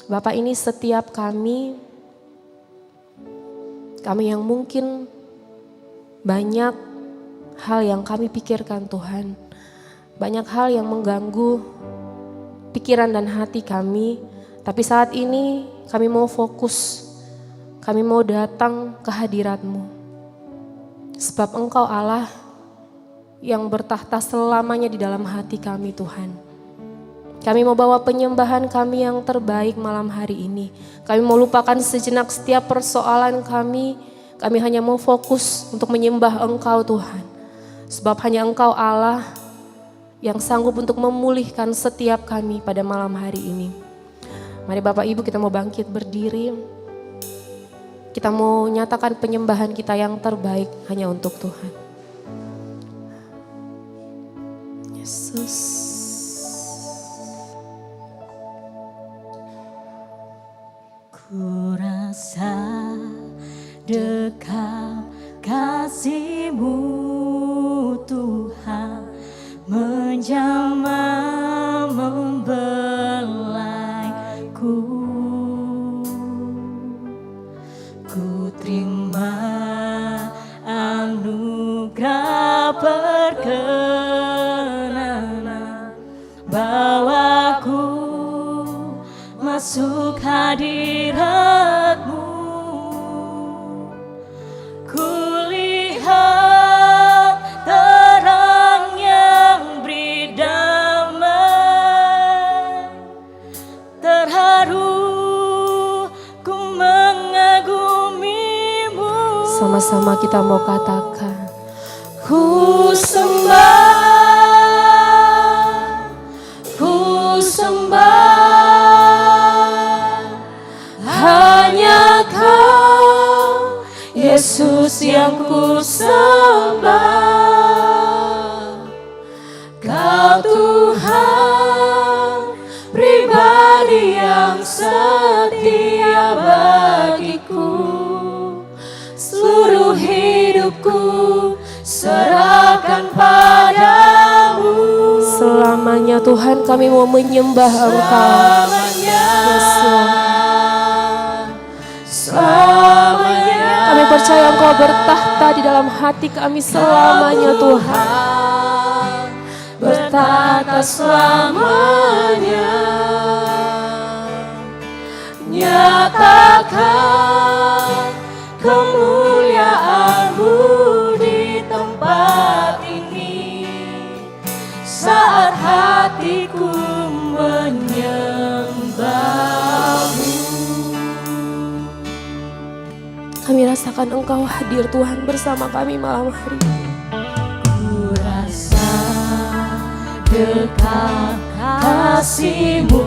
Bapa, ini setiap kami yang mungkin banyak hal yang kami pikirkan Tuhan. Banyak hal yang mengganggu pikiran dan hati kami. Tapi saat ini kami mau fokus. Kami mau datang ke hadirat-Mu. Sebab Engkau Allah yang bertahta selamanya di dalam hati kami Tuhan. Kami mau bawa penyembahan kami yang terbaik malam hari ini. Kami mau lupakan sejenak setiap persoalan kami. Kami hanya mau fokus untuk menyembah Engkau Tuhan. Sebab hanya Engkau Allah yang sanggup untuk memulihkan setiap kami pada malam hari ini. Mari Bapak Ibu, kita mau bangkit berdiri. Kita mau nyatakan penyembahan kita yang terbaik hanya untuk Tuhan. Yesus. Ku rasa dekat kasih-Mu Tuhan, menjamah membelaiku. Ku terima anugerah perkenanan, bawaku masuk hadirat-Mu. Kulihat terang yang beri damai, terharu ku mengagumi-Mu. Sama-sama kita mau katakan, Ku sembah, ku sembah, hanya Kau Yesus yang ku sembah. Kau Tuhan pribadi yang setia bagiku. Seluruh hidupku serahkan padamu. selamanya Tuhan kami mau menyembah Engkau. Selamanya. Kami percaya Engkau bertahta di dalam hati kami selamanya Tuhan. Bertahta selamanya. Nyatakan kemuliaan-Mu di tempat ini, saat hatiku menyembah-Mu. Kami rasakan Engkau hadir Tuhan bersama kami malam hari ini. Ku rasa dekat kasih-Mu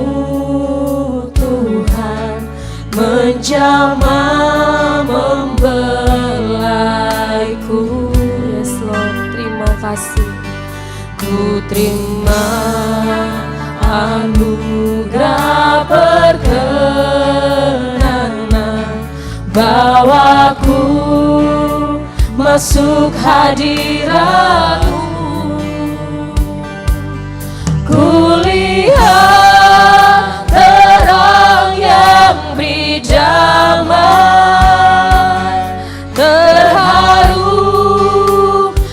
Tuhan, menjamah membelaiku. Yes Lord, terima kasih. Ku terima anugerah perkenanan, bawaku masuk hadirat-Mu. Kulihat terang yang beri damai, terharu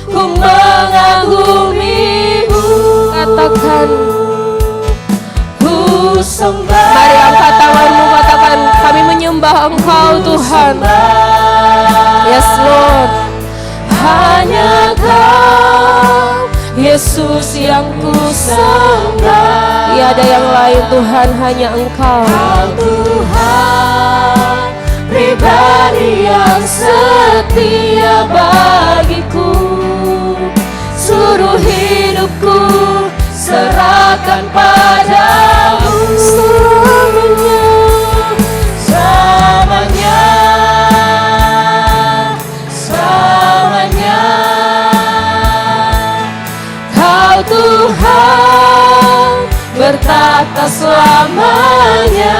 ku mengagumi-Mu. Katakan, ku sembah. mari angkat tanganmu, katakan kami menyembah Engkau Tuhan. Yes Lord, Hanya Kau Yesus yang ku sembah. tiada yang lain Tuhan, hanya Engkau. Kau Tuhan pribadi yang setia bagiku. Seluruh hidupku serahkan padamu. Selamanya, selamanya, selamanya. Kau Tuhan bertahta selamanya.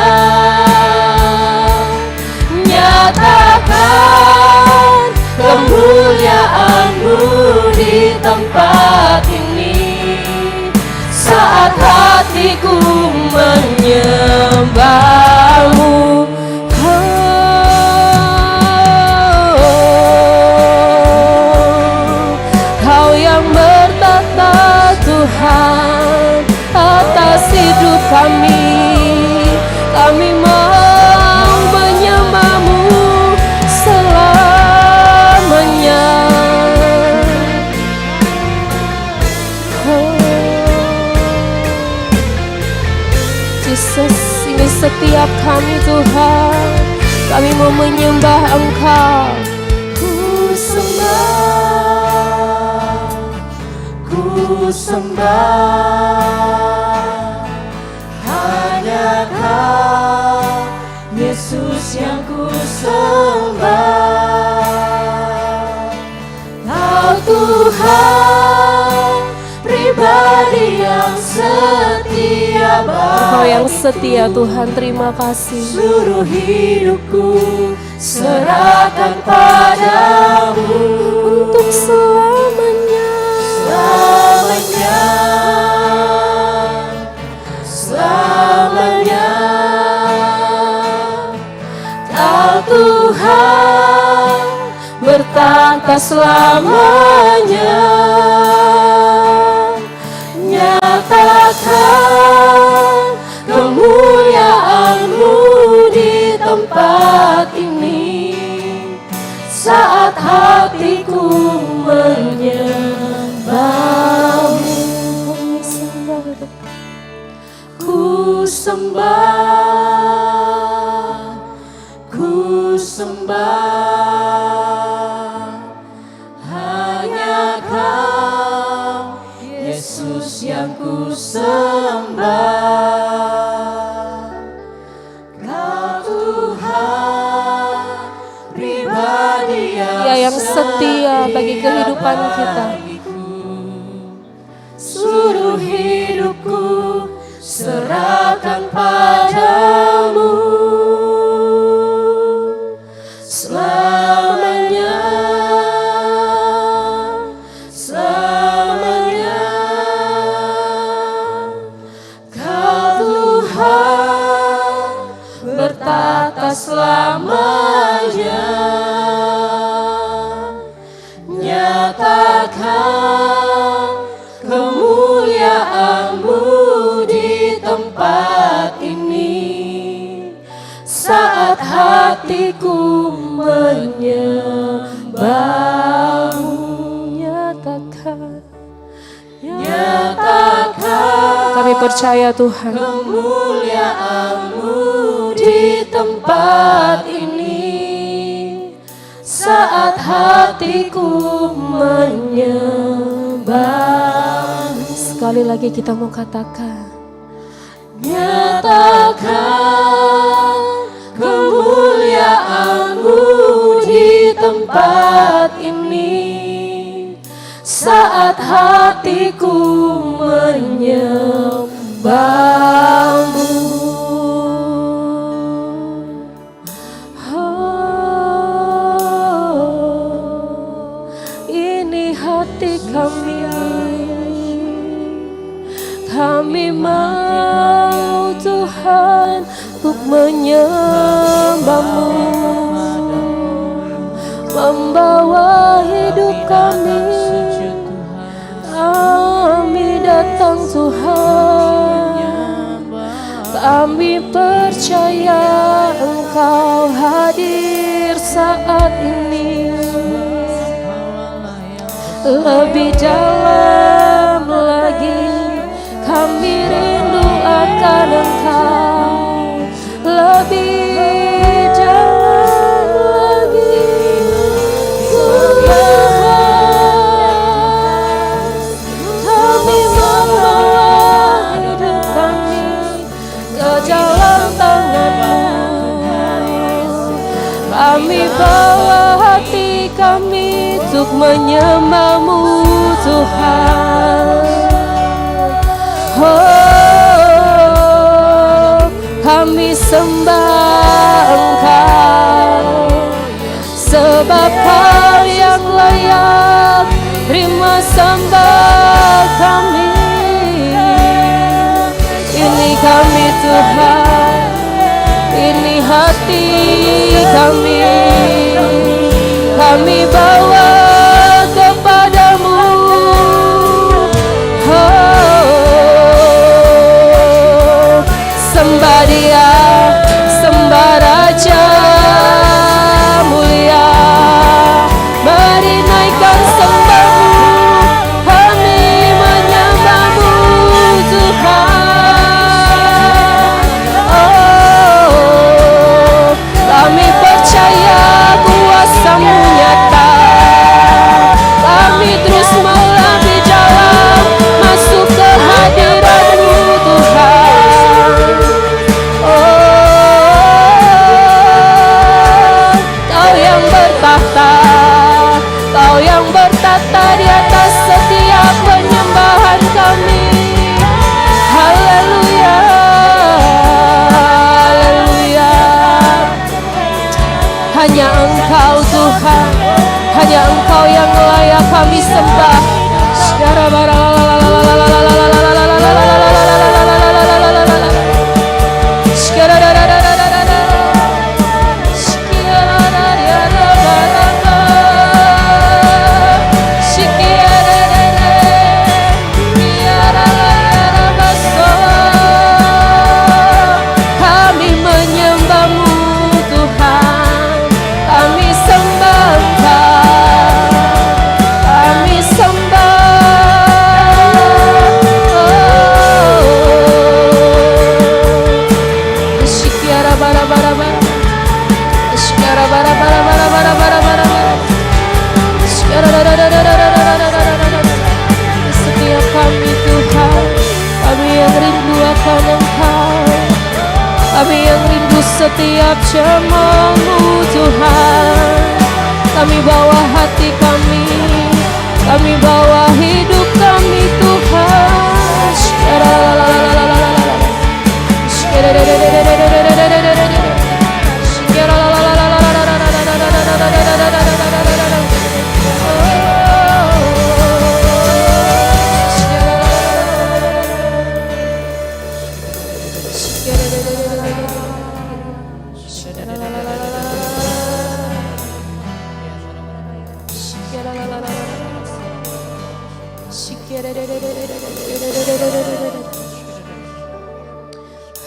Nyatakan kemuliaan-Mu di tempat ini, saat hatiku menyembah-Mu. setiap kami Tuhan. Kami mau menyembah Engkau. Ku sembah, hanya Kau, Yesus yang ku sembah. Kau Tuhan, pribadi yang setia bagi Kau yang setia Tuhan, terima kasih. seluruh hidupku serahkan padamu Untuk selamanya, selamanya, selamanya. Kau Tuhan bertata selamanya. Nyatakan kemuliaan-Mu di tempat ini saat hatiku menyembah-Mu. Ku sembah, hanya Kau, Yesus yang ku sembah. Kau Tuhan, pribadi Dia yang setia bagi kehidupan kita. Seluruh hidupku serahkan padamu selamanya, selamanya. Kau Tuhan bertata selamanya. Nyatakan kemuliaan-Mu di tempat ini saat hatiku menyembah-Mu. Nyatakan Kami percaya Tuhan, kemuliaan-Mu di tempat ini saat hatiku menyembah-Mu. sekali lagi kita mau katakan, Nyatakan kemuliaan-Mu di tempat ini saat hatiku menyembah-Mu. oh, ini hati kami. Kami mau Tuhan untuk menyembah-Mu, membawa hidup kami. Kami datang Tuhan, kami percaya Engkau hadir saat ini. Lebih dalam lagi kami rindu akan Engkau, lebih dalam lagi Tuhan. Kami membawa hidup kami ke dalam tangan-Mu. Kami bawa hati kami untuk menyembah-Mu Tuhan. Oh, kami sembah Engkau, sebab Kau yang layak terima sembah kami. Ini kami Tuhan, ini hati kami, kami bawa kepadamu. Sembah Dia, sembah Raja mulia. Mari naikkan sembah-Mu, kami menyembah-Mu Tuhan. Oh, Kami menyembahmu Tuhan, kami sembah Engkau, kami sembah. Syikiara bara bara bara, syikiara bara bara bara bara bara bara bara, syikiara bara bara bara bara bara bara. Setiap kami Tuhan, kami yang rindu akan Engkau, kami yang rindu setiap jemaat-Mu Tuhan. Kami bawa hati kami bawa hidup kami Tuhan.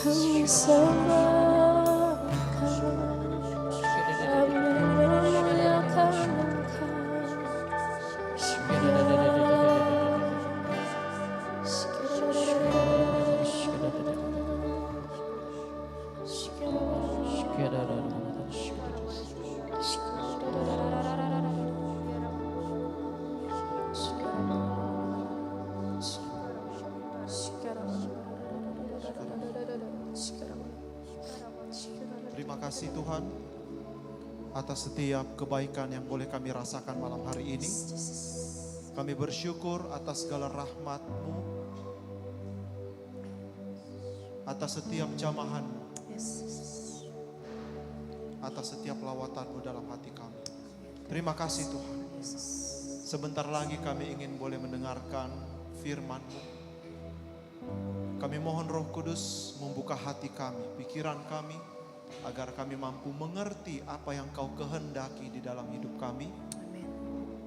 Kami sembah Engkau, kami memuliakan Terima kasih Tuhan atas setiap kebaikan yang boleh kami rasakan malam hari ini. Kami bersyukur atas segala rahmat-Mu, atas setiap jamahan-Mu, atas setiap lawatan-Mu dalam hati kami. Terima kasih Tuhan. Sebentar lagi kami ingin boleh mendengarkan firman-Mu. Kami mohon Roh Kudus membuka hati kami, pikiran kami, agar kami mampu mengerti apa yang Kau kehendaki di dalam hidup kami.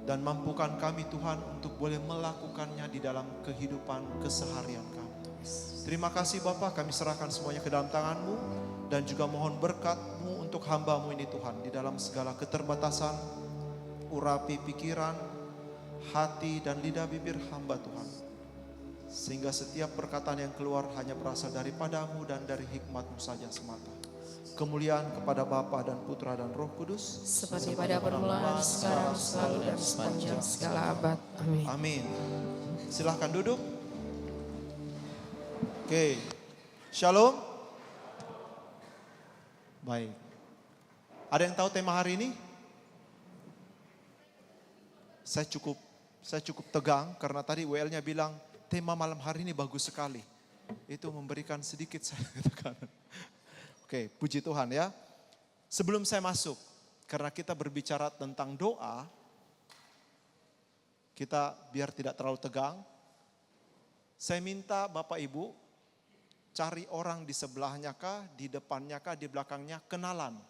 Dan mampukan kami Tuhan untuk boleh melakukannya di dalam kehidupan keseharian kami. Terima kasih Bapa, kami serahkan semuanya ke dalam tangan-Mu. Dan juga mohon berkat-Mu untuk hamba-Mu ini Tuhan. Di dalam segala keterbatasan, urapi pikiran, hati dan lidah bibir hamba Tuhan. Sehingga setiap perkataan yang keluar hanya berasal daripada-Mu dan dari hikmat-Mu saja semata. Kemuliaan kepada Bapa dan Putra dan Roh Kudus, seperti pada permulaan, sekarang, selalu dan sepanjang segala abad. Amin. Amin. Silahkan duduk. Oke. Shalom. Baik. Ada yang tahu tema hari ini? Saya cukup tegang karena tadi WL-nya bilang tema malam hari ini bagus sekali. Itu memberikan sedikit saya tekanan. Oke, puji Tuhan ya. Sebelum saya masuk, karena kita berbicara tentang doa, kita biar tidak terlalu tegang, saya minta Bapak Ibu cari orang di sebelahnya kah, di depannya kah, di belakangnya, kenalan.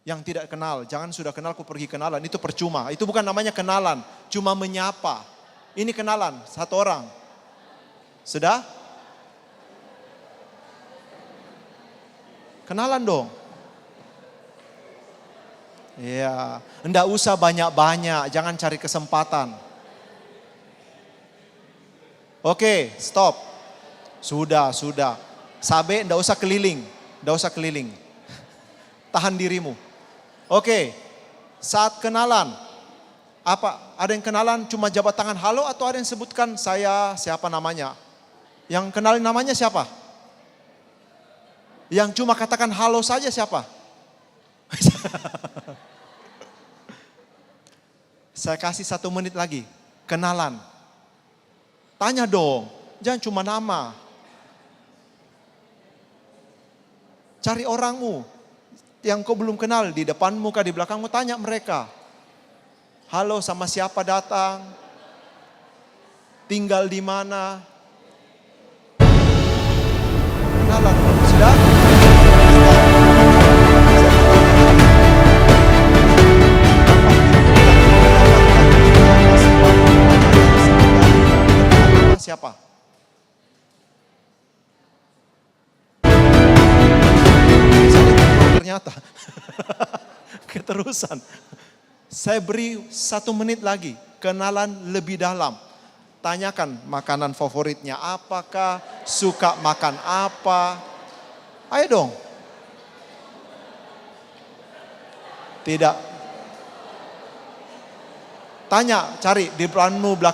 Yang tidak kenal, jangan sudah kenal aku pergi kenalan, itu percuma. Itu bukan namanya kenalan, cuma menyapa. Ini kenalan, satu orang. Sudah? Kenalan dong. Iya, enggak usah banyak-banyak, jangan cari kesempatan. Oke, stop. Sudah. Sabe, enggak usah keliling. Tahan dirimu. Oke, saat kenalan, apa? Ada yang kenalan cuma jabat tangan halo atau ada yang sebutkan saya siapa namanya? Yang kenalin namanya siapa? Yang cuma katakan halo saja siapa? Saya kasih 1 menit lagi. Kenalan. Tanya dong. Jangan cuma nama. Cari orangmu. Yang kau belum kenal di depanmu kah di belakangmu. Tanya mereka. Halo, sama siapa datang? tinggal di mana. Kenalan, sudah? Siapa? Ternyata keterusan. Saya beri 1 menit lagi, kenalan lebih dalam. Tanyakan makanan favoritnya apakah, suka makan apa. Ayo dong. Tidak. Tanya, cari di depanmu belakang.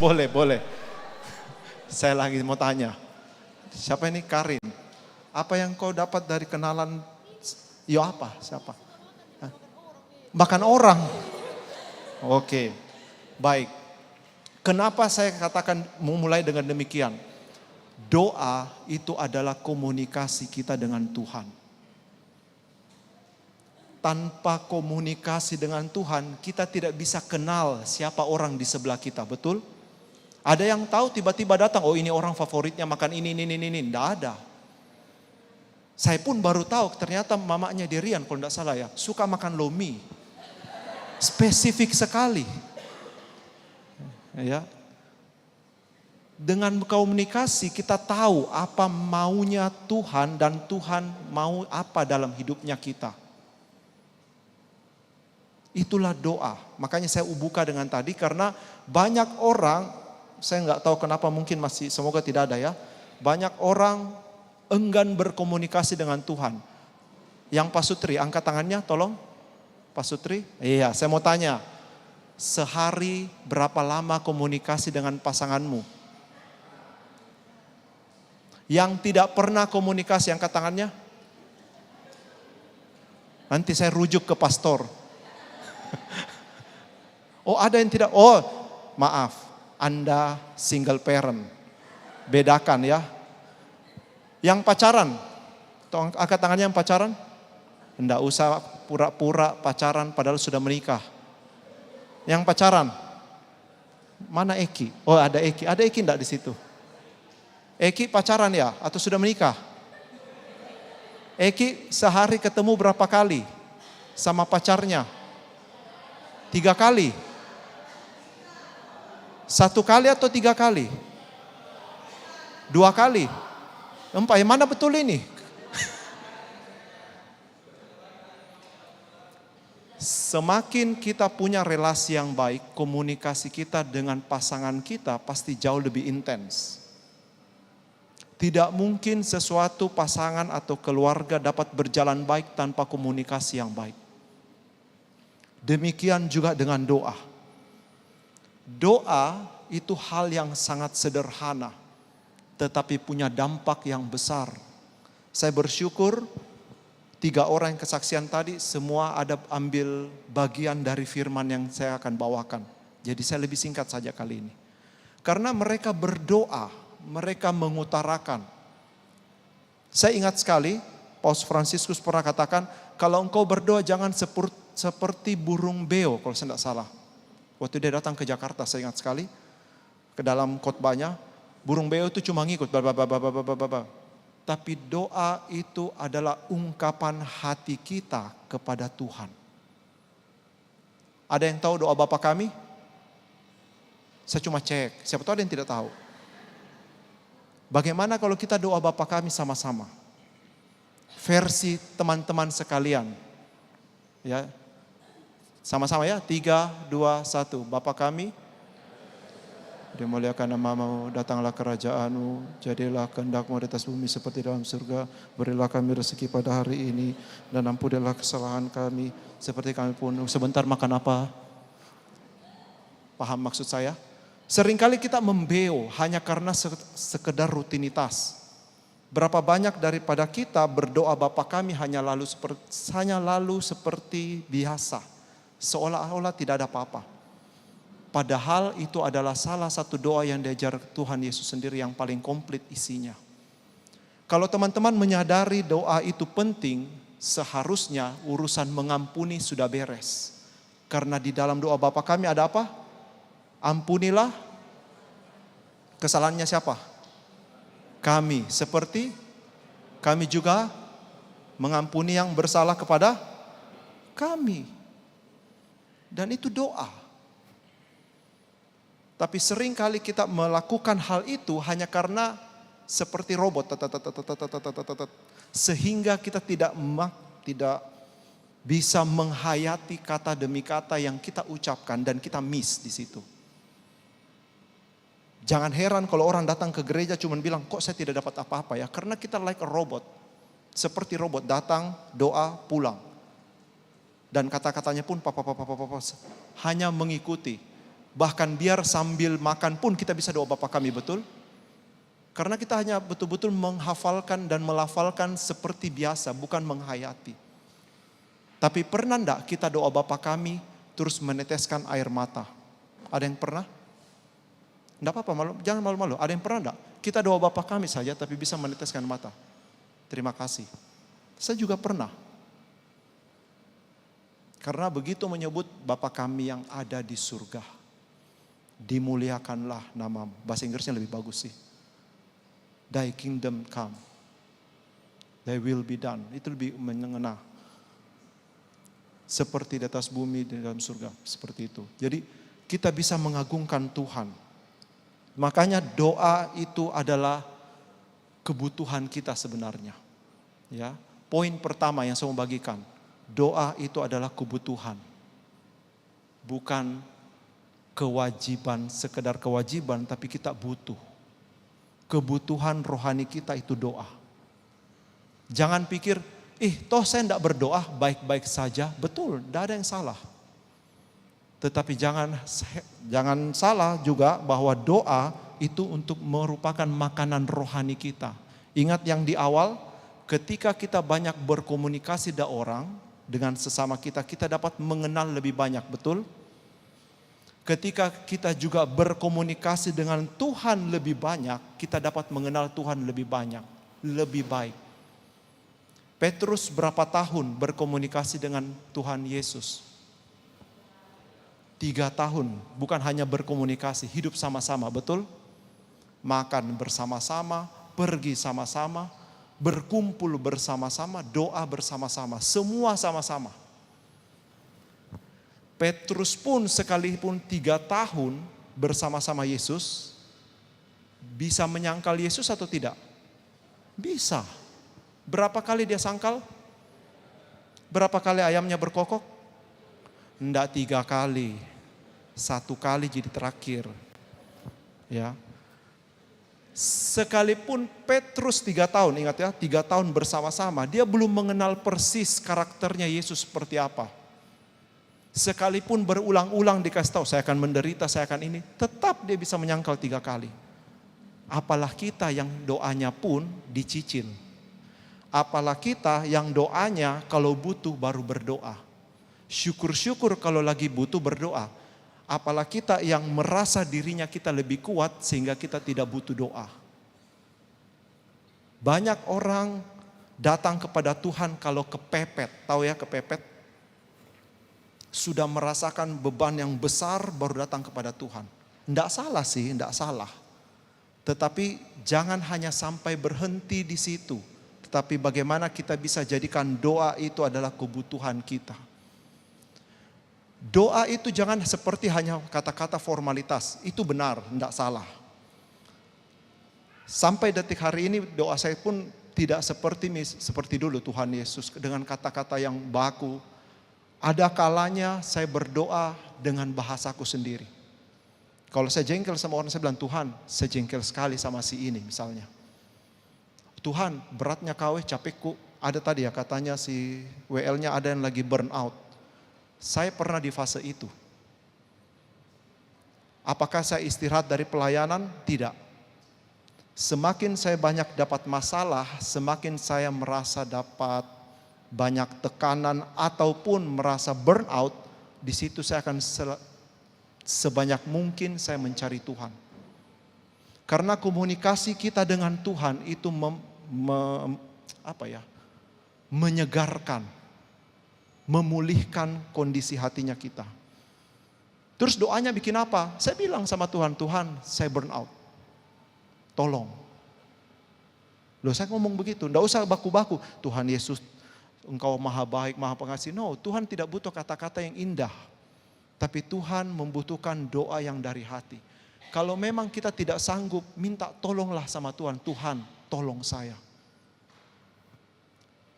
Boleh. Saya lagi mau tanya. Siapa ini Karin? Apa yang kau dapat dari kenalan? Yo apa? Siapa? Hah? Makan orang. Oke, baik. Kenapa saya katakan memulai dengan demikian? Doa itu adalah komunikasi kita dengan Tuhan. Tanpa komunikasi dengan Tuhan, kita tidak bisa kenal siapa orang di sebelah kita, betul? Ada yang tahu tiba-tiba datang, oh ini orang favoritnya makan ini. Tidak ada. Saya pun baru tahu ternyata mamanya Derian kalau tidak salah ya, suka makan lomi. Spesifik sekali. Ya. Dengan komunikasi kita tahu apa maunya Tuhan dan Tuhan mau apa dalam hidupnya kita. Itulah doa. Makanya saya buka dengan tadi karena banyak orang, saya nggak tahu kenapa mungkin masih, semoga tidak ada ya. Banyak orang enggan berkomunikasi dengan Tuhan. Yang Pak Sutri, angkat tangannya tolong. Pak Sutri, iya saya mau tanya. Sehari berapa lama komunikasi dengan pasanganmu? Yang tidak pernah komunikasi, angkat tangannya. Nanti saya rujuk ke pastor. Oh ada yang tidak, oh maaf, Anda single parent. Bedakan ya. Yang pacaran, angkat tangannya yang pacaran. Enggak usah pura-pura pacaran padahal sudah menikah. Yang pacaran, mana Eki? Oh ada Eki, enggak di situ? Eki pacaran ya atau sudah menikah? Eki sehari ketemu berapa kali sama pacarnya? 3 kali? 1 kali atau 3 kali? 2 kali? 4, yang mana betul ini? Semakin kita punya relasi yang baik, komunikasi kita dengan pasangan kita pasti jauh lebih intens. Tidak mungkin sesuatu pasangan atau keluarga dapat berjalan baik tanpa komunikasi yang baik. Demikian juga dengan doa. Doa itu hal yang sangat sederhana, tetapi punya dampak yang besar. Saya bersyukur 3 orang yang kesaksian tadi semua ada ambil bagian dari firman yang saya akan bawakan. Jadi saya lebih singkat saja kali ini. Karena mereka berdoa, mereka mengutarakan. Saya ingat sekali, Paus Fransiskus pernah katakan, kalau engkau berdoa jangan seperti burung beo, kalau saya tidak salah. Waktu dia datang ke Jakarta, saya ingat sekali, ke dalam khotbahnya, burung beo itu cuma ngikut, tapi doa itu adalah ungkapan hati kita kepada Tuhan. Ada yang tahu doa Bapa kami? Saya cuma cek, siapa tahu ada yang tidak tahu. Bagaimana kalau kita doa Bapa kami sama-sama? Versi teman-teman sekalian. Ya. Sama-sama ya, 3, 2, 1. Bapa kami. Dimuliakan namamu, datanglah kerajaan-Mu, jadilah kehendak-Mu di atas bumi seperti dalam surga. Berilah kami rezeki pada hari ini, dan ampunilah kesalahan kami, seperti kami pun. Sebentar, makan apa? Paham maksud saya? Seringkali kita membeo hanya karena sekedar rutinitas. Berapa banyak daripada kita berdoa Bapa kami hanya lalu seperti biasa. Seolah-olah tidak ada apa-apa. Padahal itu adalah salah satu doa yang diajar Tuhan Yesus sendiri yang paling komplit isinya. Kalau teman-teman menyadari doa itu penting, seharusnya urusan mengampuni sudah beres. Karena di dalam doa Bapa kami ada apa? Ampunilah kesalahannya siapa? Kami. Seperti kami juga mengampuni yang bersalah kepada kami. Dan itu doa. Tapi sering kali kita melakukan hal itu hanya karena seperti robot. Sehingga kita tidak bisa menghayati kata demi kata yang kita ucapkan dan kita miss di situ. Jangan heran kalau orang datang ke gereja cuma bilang, kok saya tidak dapat apa-apa ya. Karena kita like a robot. Seperti robot, datang, doa, pulang. Dan kata-katanya pun hanya mengikuti. Bahkan biar sambil makan pun kita bisa doa Bapa kami, betul? Karena kita hanya betul-betul menghafalkan dan melafalkan seperti biasa, bukan menghayati. Tapi pernah enggak kita doa Bapa kami terus meneteskan air mata? Ada yang pernah? Enggak apa-apa, jangan malu-malu. Ada yang pernah enggak? Kita doa Bapa kami saja tapi bisa meneteskan mata. Terima kasih. Saya juga pernah. Karena begitu menyebut Bapa kami yang ada di surga. Dimuliakanlah namamu. Bahasa Inggrisnya lebih bagus sih. Thy kingdom come. Thy will be done. Itu lebih mengena. Seperti di atas bumi, di dalam surga. Seperti itu. Jadi kita bisa mengagungkan Tuhan. Makanya doa itu adalah kebutuhan kita sebenarnya. Ya, poin pertama yang saya mau bagikan, doa itu adalah kebutuhan. Bukan kewajiban, sekedar kewajiban, tapi kita butuh. Kebutuhan rohani kita itu doa. Jangan pikir, toh saya tidak berdoa, baik-baik saja. Betul, tidak ada yang salah. Tetapi jangan salah juga bahwa doa itu untuk merupakan makanan rohani kita. Ingat yang di awal, ketika kita banyak berkomunikasi dengan orang, dengan sesama kita, kita dapat mengenal lebih banyak, betul? Ketika kita juga berkomunikasi dengan Tuhan lebih banyak, kita dapat mengenal Tuhan lebih banyak, lebih baik. Petrus berapa tahun berkomunikasi dengan Tuhan Yesus? 3 tahun, bukan hanya berkomunikasi, hidup sama-sama, betul? Makan bersama-sama, pergi sama-sama, berkumpul bersama-sama, doa bersama-sama, semua sama-sama. Petrus pun sekalipun 3 tahun bersama-sama Yesus, bisa menyangkal Yesus atau tidak? Bisa. Berapa kali dia sangkal? Berapa kali ayamnya berkokok? Enggak 3 kali. 1 kali jadi terakhir. Ya. Sekalipun Petrus 3 tahun, ingat ya, 3 tahun bersama-sama, dia belum mengenal persis karakternya Yesus seperti apa. Sekalipun berulang-ulang dikasih tahu, saya akan menderita, saya akan ini, tetap dia bisa menyangkal 3 kali. Apalah kita yang doanya pun dicicil. Apalah kita yang doanya kalau butuh baru berdoa. Syukur-syukur kalau lagi butuh berdoa. Apalah kita yang merasa dirinya kita lebih kuat sehingga kita tidak butuh doa. Banyak orang datang kepada Tuhan kalau kepepet. Tahu ya kepepet? Sudah merasakan beban yang besar baru datang kepada Tuhan. Tidak salah sih, tidak salah. Tetapi jangan hanya sampai berhenti di situ. Tetapi bagaimana kita bisa jadikan doa itu adalah kebutuhan kita. Doa itu jangan seperti hanya kata-kata formalitas. Itu benar, tidak salah. Sampai detik hari ini doa saya pun tidak seperti dulu Tuhan Yesus. Dengan kata-kata yang baku. Ada kalanya saya berdoa dengan bahasaku sendiri. Kalau saya jengkel sama orang, saya bilang, Tuhan, saya jengkel sekali sama si ini misalnya. Tuhan, beratnya KW, capekku. Ada tadi ya katanya si WL-nya ada yang lagi burn out. Saya pernah di fase itu. Apakah saya istirahat dari pelayanan? Tidak. Semakin saya banyak dapat masalah, semakin saya merasa dapat banyak tekanan ataupun merasa burn out, di situ saya akan sebanyak mungkin saya mencari Tuhan. Karena komunikasi kita dengan Tuhan itu menyegarkan, memulihkan kondisi hatinya kita. Terus doanya bikin apa? Saya bilang sama Tuhan, Tuhan saya burn out. Tolong. Loh saya ngomong begitu, enggak usah baku-baku. Tuhan Yesus, Engkau maha baik, maha pengasih. No, Tuhan tidak butuh kata-kata yang indah. Tapi Tuhan membutuhkan doa yang dari hati. Kalau memang kita tidak sanggup, minta tolonglah sama Tuhan. Tuhan, tolong saya.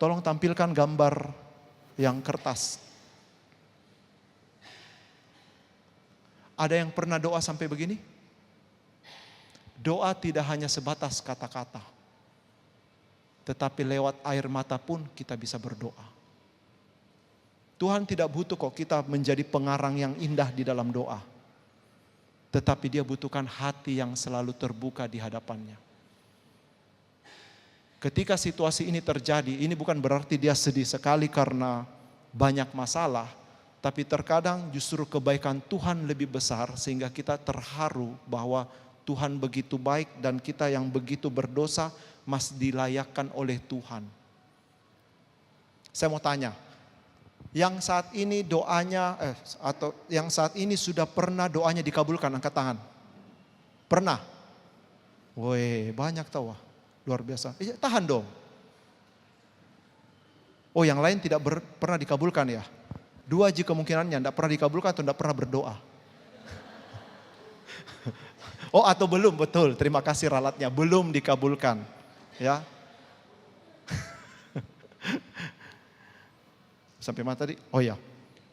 Tolong tampilkan gambar yang kertas. Ada yang pernah doa sampai begini? Doa tidak hanya sebatas kata-kata. Tetapi lewat air mata pun kita bisa berdoa. Tuhan tidak butuh kok kita menjadi pengarang yang indah di dalam doa. Tetapi dia butuhkan hati yang selalu terbuka di hadapannya. Ketika situasi ini terjadi, ini bukan berarti dia sedih sekali karena banyak masalah. Tapi terkadang justru kebaikan Tuhan lebih besar sehingga kita terharu bahwa Tuhan begitu baik dan kita yang begitu berdosa masih dilayakkan oleh Tuhan. Saya mau tanya, yang saat ini doanya atau yang saat ini sudah pernah doanya dikabulkan, angkat tangan. Pernah? Woi, banyak tahu, luar biasa. Tahan dong. Oh, yang lain tidak pernah dikabulkan ya? 2 aja kemungkinannya, tidak pernah dikabulkan atau tidak pernah berdoa. Oh, atau belum, betul. Terima kasih ralatnya, belum dikabulkan. Ya. Sampai mana tadi? Oh ya.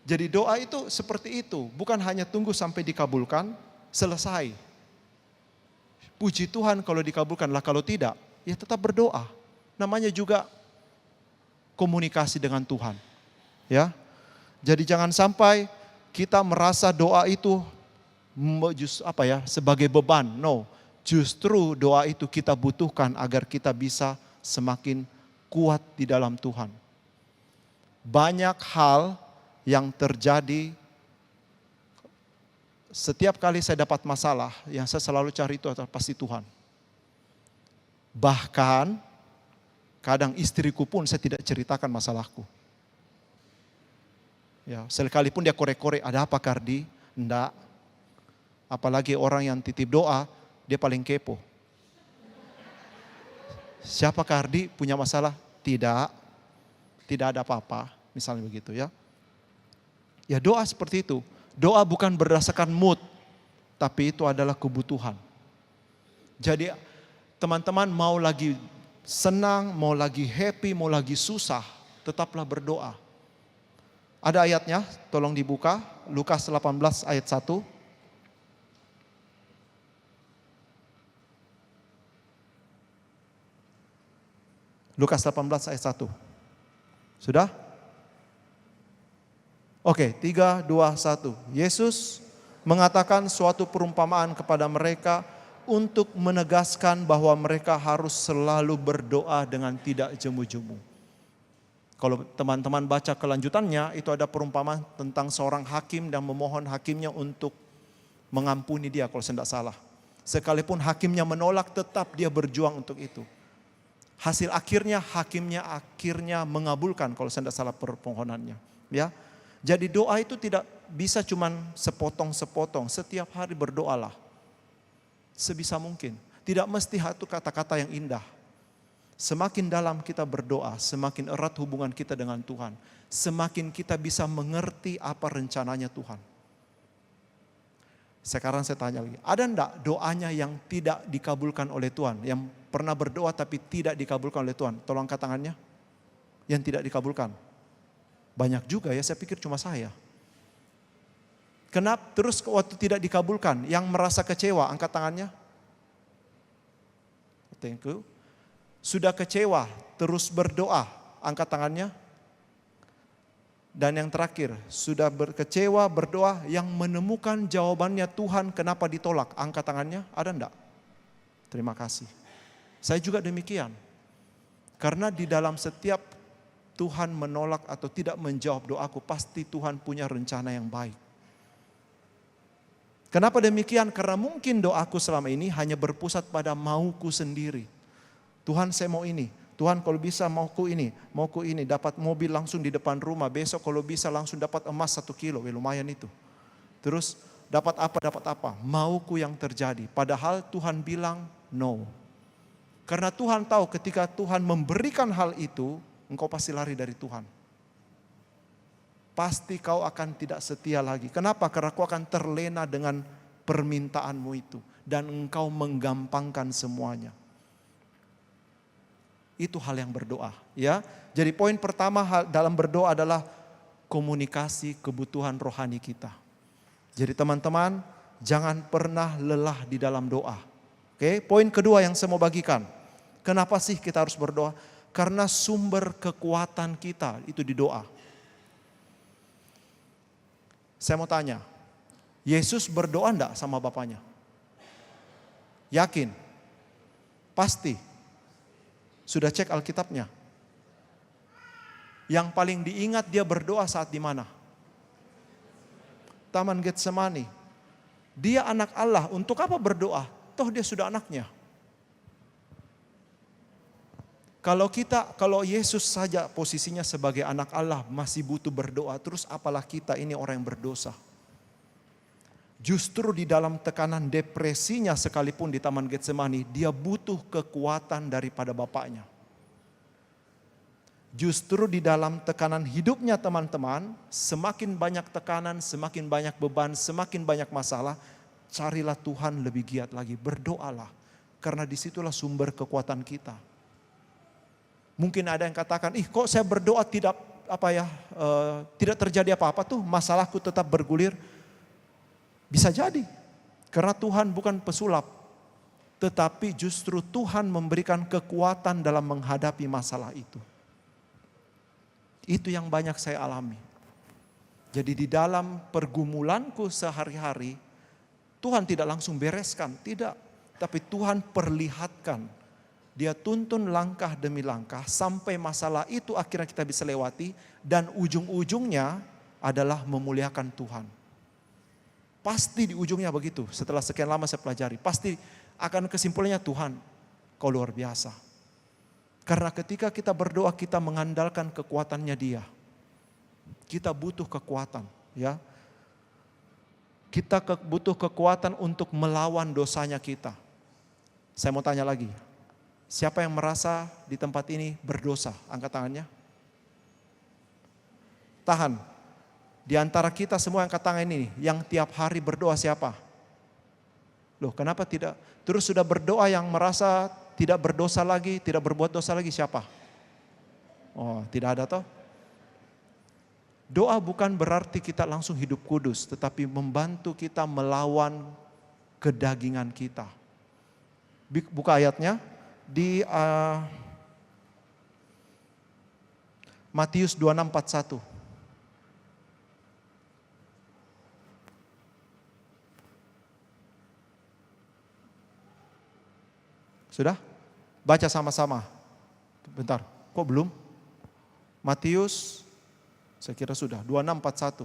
Jadi doa itu seperti itu, bukan hanya tunggu sampai dikabulkan, selesai. Puji Tuhan kalau dikabulkan lah, kalau tidak, ya tetap berdoa. Namanya juga komunikasi dengan Tuhan. Ya. Jadi jangan sampai kita merasa doa itu sebagai beban. No, justru doa itu kita butuhkan agar kita bisa semakin kuat di dalam Tuhan. Banyak hal yang terjadi setiap kali saya dapat masalah, yang saya selalu cari itu adalah pasti Tuhan. Bahkan kadang istriku pun saya tidak ceritakan masalahku. Ya, sekalipun dia korek-korek, ada apa Kardi? Enggak. Apalagi orang yang titip doa, dia paling kepo. Siapa Kardi punya masalah? Tidak. Tidak ada apa-apa, misalnya begitu ya. Ya doa seperti itu. Doa bukan berdasarkan mood, tapi itu adalah kebutuhan. Jadi teman-teman mau lagi senang, mau lagi happy, mau lagi susah, tetaplah berdoa. Ada ayatnya, tolong dibuka, Lukas 18 ayat 1. Lukas 18 ayat 1. Sudah? Oke, 3, 2, 1. Yesus mengatakan suatu perumpamaan kepada mereka untuk menegaskan bahwa mereka harus selalu berdoa dengan tidak jemu-jemu. Kalau teman-teman baca kelanjutannya, itu ada perumpamaan tentang seorang hakim dan memohon hakimnya untuk mengampuni dia kalau saya tidak salah. Sekalipun hakimnya menolak, tetap dia berjuang untuk itu. Hasil akhirnya hakimnya mengabulkan kalau saya tidak salah permohonannya. Ya, jadi doa itu tidak bisa cuman sepotong-sepotong. Setiap hari berdoalah sebisa mungkin. Tidak mesti satu kata-kata yang indah. Semakin dalam kita berdoa, semakin erat hubungan kita dengan Tuhan. Semakin kita bisa mengerti apa rencananya Tuhan. Sekarang saya tanya lagi, ada enggak doanya yang tidak dikabulkan oleh Tuhan? Yang pernah berdoa tapi tidak dikabulkan oleh Tuhan? Tolong angkat tangannya. Yang tidak dikabulkan. Banyak juga ya, saya pikir cuma saya. Kenapa terus waktu tidak dikabulkan? Yang merasa kecewa, angkat tangannya. Thank you. Sudah kecewa, terus berdoa, angkat tangannya. Dan yang terakhir, sudah kecewa, berdoa, yang menemukan jawabannya Tuhan kenapa ditolak, angkat tangannya, ada enggak? Terima kasih. Saya juga demikian. Karena di dalam setiap Tuhan menolak atau tidak menjawab doaku, pasti Tuhan punya rencana yang baik. Kenapa demikian? Karena mungkin doaku selama ini hanya berpusat pada mauku sendiri. Tuhan saya mau ini, Tuhan kalau bisa mauku ini, dapat mobil langsung di depan rumah, besok kalau bisa langsung dapat emas 1 kilo, lumayan itu. Terus dapat apa, mauku yang terjadi. Padahal Tuhan bilang no. Karena Tuhan tahu ketika Tuhan memberikan hal itu, engkau pasti lari dari Tuhan. Pasti kau akan tidak setia lagi. Kenapa? Karena kau akan terlena dengan permintaanmu itu. Dan engkau menggampangkan semuanya. Itu hal yang berdoa. Ya. Jadi poin pertama dalam berdoa adalah komunikasi kebutuhan rohani kita. Jadi teman-teman, jangan pernah lelah di dalam doa. Oke, poin kedua yang saya mau bagikan. Kenapa sih kita harus berdoa? Karena sumber kekuatan kita itu di doa. Saya mau tanya, Yesus berdoa enggak sama Bapaknya? Yakin? Pasti? Sudah cek Alkitabnya? Yang paling diingat dia berdoa saat di mana? Taman Getsemani. Dia anak Allah, untuk apa berdoa? Toh dia sudah anaknya. Kalau Yesus saja posisinya sebagai anak Allah masih butuh berdoa, terus apalah kita ini orang yang berdosa. Justru di dalam tekanan depresinya sekalipun di Taman Getsemani, dia butuh kekuatan daripada Bapaknya. Justru di dalam tekanan hidupnya teman-teman, semakin banyak tekanan, semakin banyak beban, semakin banyak masalah, carilah Tuhan lebih giat lagi, berdoalah. Karena disitulah sumber kekuatan kita. Mungkin ada yang katakan, kok saya berdoa tidak terjadi apa-apa tuh, masalahku tetap bergulir. Bisa jadi, karena Tuhan bukan pesulap, tetapi justru Tuhan memberikan kekuatan dalam menghadapi masalah itu. Itu yang banyak saya alami. Jadi di dalam pergumulanku sehari-hari, Tuhan tidak langsung bereskan, tidak. Tapi Tuhan perlihatkan. Dia tuntun langkah demi langkah sampai masalah itu akhirnya kita bisa lewati. Dan ujung-ujungnya adalah memuliakan Tuhan. Pasti di ujungnya begitu. Setelah sekian lama saya pelajari. Pasti akan kesimpulannya Tuhan, kau luar biasa. Karena ketika kita berdoa kita mengandalkan kekuatannya Dia. Kita butuh kekuatan. Ya. Kita butuh kekuatan untuk melawan dosanya kita. Saya mau tanya lagi. Siapa yang merasa di tempat ini berdosa? Angkat tangannya. Tahan. Di antara kita semua angkat tangan ini, yang tiap hari berdoa siapa? Loh, kenapa tidak? Terus sudah berdoa yang merasa tidak berdosa lagi, tidak berbuat dosa lagi siapa? Oh, tidak ada toh? Doa bukan berarti kita langsung hidup kudus, tetapi membantu kita melawan kedagingan kita. Buka ayatnya. Di Matius 26:41. Sudah? Baca sama-sama. Bentar, kok belum? Matius, saya kira sudah, 26:41.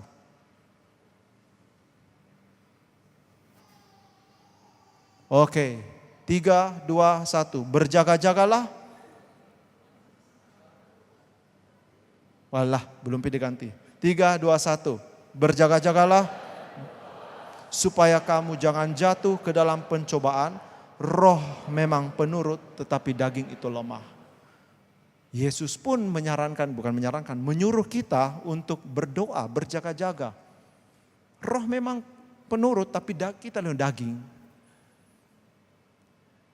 Oke. 3, 2, 1. Berjaga-jagalah. Walah, belum diganti. 3, 2, 1. Berjaga-jagalah. Supaya kamu jangan jatuh ke dalam pencobaan. Roh memang penurut, tetapi daging itu lemah. Yesus pun menyuruh kita untuk berdoa, berjaga-jaga. Roh memang penurut, tapi kita daging.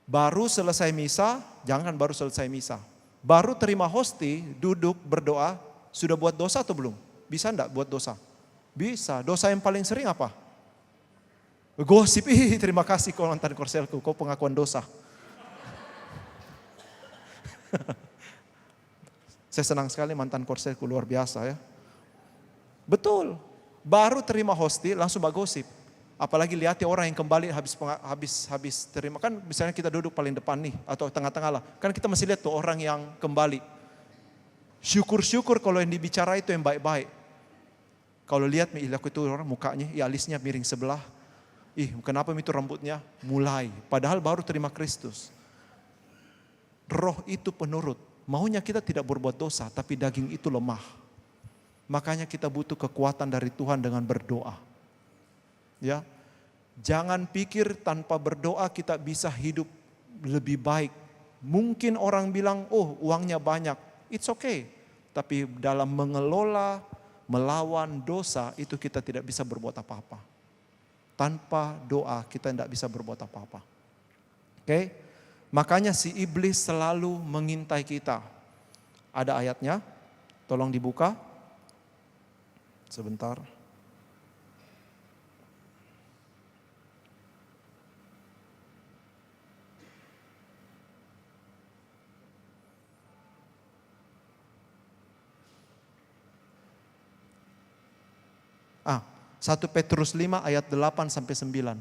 Baru selesai misa, jangan baru selesai misa. Baru terima hosti, duduk berdoa, sudah buat dosa atau belum? Bisa enggak buat dosa? Bisa. Dosa yang paling sering apa? Gosip, terima kasih kau mantan korselku, kau pengakuan dosa. Saya senang sekali mantan korselku, luar biasa ya. Betul, baru terima hostil langsung gosip. Apalagi lihat orang yang kembali habis terima, kan misalnya kita duduk paling depan nih atau tengah-tengah lah. Kan kita masih lihat tuh orang yang kembali. Syukur-syukur kalau yang dibicara itu yang baik-baik. Kalau lihat aku itu orang mukanya, alisnya miring sebelah. Kenapa itu rambutnya? Mulai, padahal baru terima Kristus. Roh itu penurut, maunya kita tidak berbuat dosa, tapi daging itu lemah. Makanya kita butuh kekuatan dari Tuhan dengan berdoa. Ya, jangan pikir tanpa berdoa kita bisa hidup lebih baik. Mungkin orang bilang, uangnya banyak, it's okay. Tapi dalam mengelola, melawan dosa itu kita tidak bisa berbuat apa-apa. Tanpa doa kita tidak bisa berbuat apa-apa. Oke? Makanya si iblis selalu mengintai kita. Ada ayatnya, tolong dibuka. Sebentar. Ah, 1 Petrus 5 ayat 8 sampai 9.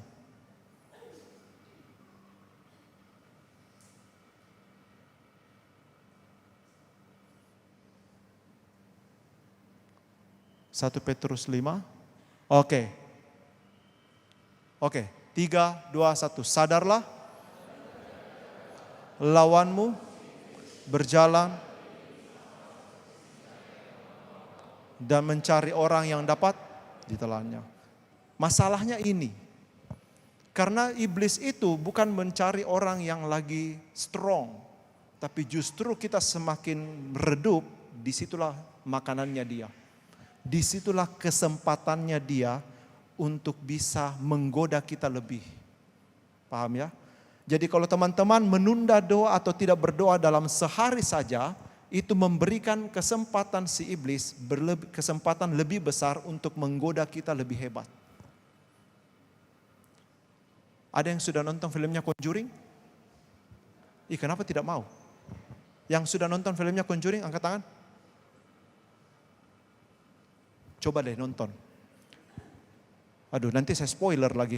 Satu Petrus 5. Oke. 3, 2, 1. Sadarlah lawanmu berjalan dan mencari orang yang dapat ditelannya. Masalahnya ini, karena iblis itu bukan mencari orang yang lagi strong, tapi justru kita semakin redup, disitulah makanannya dia. Disitulah kesempatannya dia untuk bisa menggoda kita lebih. Paham ya? Jadi kalau teman-teman menunda doa atau tidak berdoa dalam sehari saja, itu memberikan kesempatan si iblis, kesempatan lebih besar untuk menggoda kita lebih hebat. Ada yang sudah nonton filmnya Conjuring? Kenapa tidak mau? Yang sudah nonton filmnya Conjuring, angkat tangan. Coba deh nonton. Aduh, nanti saya spoiler lagi.